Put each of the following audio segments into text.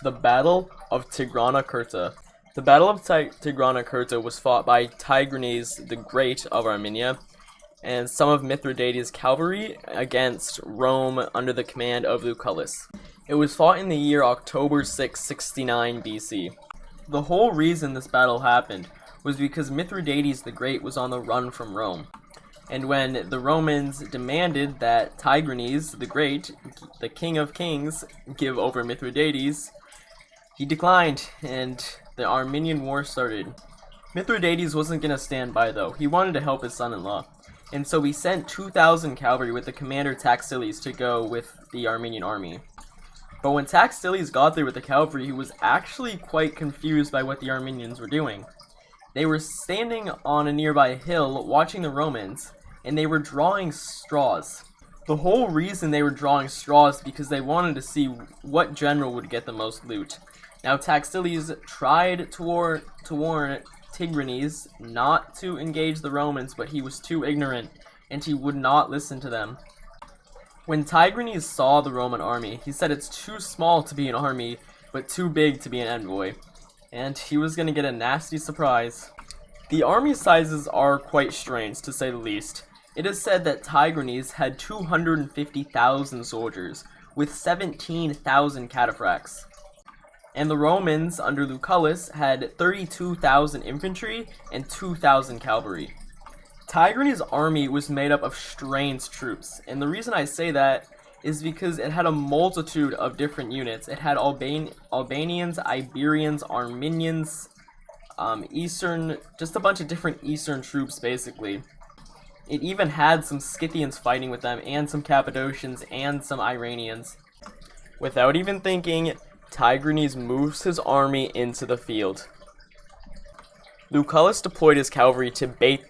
The Battle of Tigranokerta. The Battle of Tigranokerta was fought by Tigranes the Great of Armenia and some of Mithridates' cavalry against Rome under the command of Lucullus. It was fought in the year October 6, 69 BC. The whole reason this battle happened was because Mithridates the Great was on the run from Rome. And when the Romans demanded that Tigranes the Great, the king of kings, give over Mithridates, he declined, and the Armenian War started. Mithridates wasn't going to stand by, though. He wanted to help his son-in-law. And so he sent 2,000 cavalry with the commander Taxiles to go with the Armenian army. But when Taxiles got there with the cavalry, he was actually quite confused by what the Armenians were doing. They were standing on a nearby hill watching the Romans, and they were drawing straws. The whole reason they were drawing straws because they wanted to see what general would get the most loot. Now Taxiles tried to warn Tigranes not to engage the Romans, but he was too ignorant, and he would not listen to them. When Tigranes saw the Roman army, he said it's too small to be an army, but too big to be an envoy, and he was going to get a nasty surprise. The army sizes are quite strange, to say the least. It is said that Tigranes had 250,000 soldiers, with 17,000 cataphracts. And the Romans, under Lucullus, had 32,000 infantry and 2,000 cavalry. Tigranes' army was made up of strange troops, and the reason I say that is because it had a multitude of different units. It had Albanians, Iberians, Armenians, just a bunch of different Eastern troops, basically. It even had some Scythians fighting with them, and some Cappadocians, and some Iranians. Without even thinking, Tigranes moves his army into the field. Lucullus deployed his cavalry to bait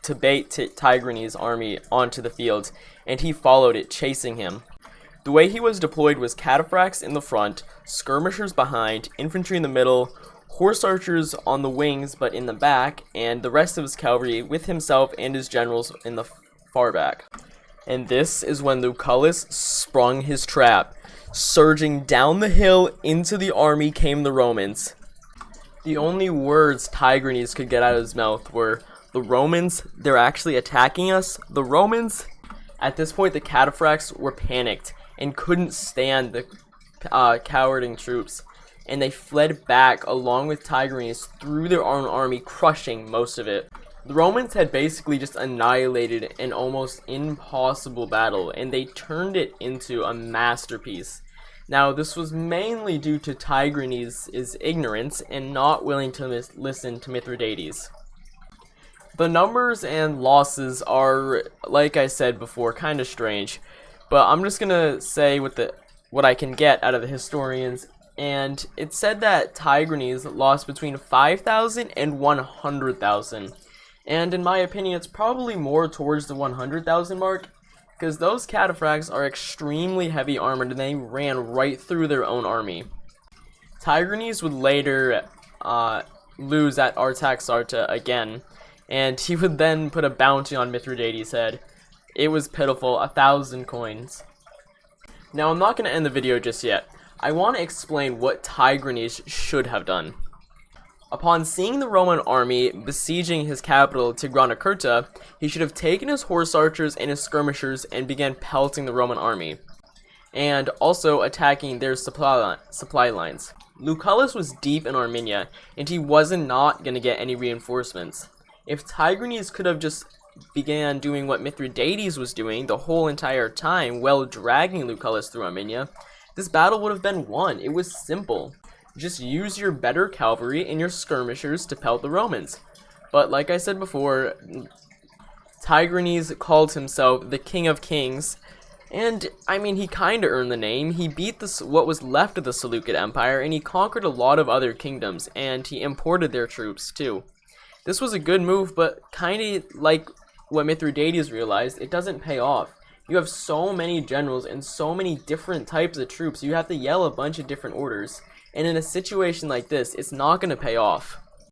Tigranes' army onto the field, and he followed it, chasing him. The way he was deployed was cataphracts in the front, skirmishers behind, infantry in the middle, horse archers on the wings but in the back, and the rest of his cavalry with himself and his generals in the far back. And this is when Lucullus sprung his trap. Surging down the hill into the army came the Romans. The only words Tigranes could get out of his mouth were, "The Romans, they're actually attacking us. The Romans." At this point, the cataphracts were panicked and couldn't stand the cowarding troops, and they fled back along with Tigranes through their own army, crushing most of it. The Romans had basically just annihilated an almost impossible battle, and they turned it into a masterpiece. Now, this was mainly due to Tigranes' ignorance and not willing to listen to Mithridates. The numbers and losses are, like I said before, kind of strange, but I'm just gonna say what I can get out of the historians, and it said that Tigranes lost between 5,000 and 100,000. And in my opinion, it's probably more towards the 100,000 mark, because those cataphracts are extremely heavy armored and they ran right through their own army. Tigranes would later lose at Artaxata again, and he would then put a bounty on Mithridates' head. It was pitiful, 1,000 coins. Now, I'm not going to end the video just yet. I want to explain what Tigranes should have done. Upon seeing the Roman army besieging his capital, Tigranokerta, he should have taken his horse archers and his skirmishers and began pelting the Roman army, and also attacking their supply lines. Lucullus was deep in Armenia, and he wasn't not going to get any reinforcements. If Tigranes could have just began doing what Mithridates was doing the whole entire time while dragging Lucullus through Armenia, this battle would have been won. It was simple. Just use your better cavalry and your skirmishers to pelt the Romans. But like I said before, Tigranes called himself the King of Kings, and I mean, he kinda earned the name. He beat what was left of the Seleucid Empire, and he conquered a lot of other kingdoms, and he imported their troops too. This was a good move, but kinda like what Mithridates realized, it doesn't pay off. You have so many generals and so many different types of troops, you have to yell a bunch of different orders. And in a situation like this, it's not going to pay off.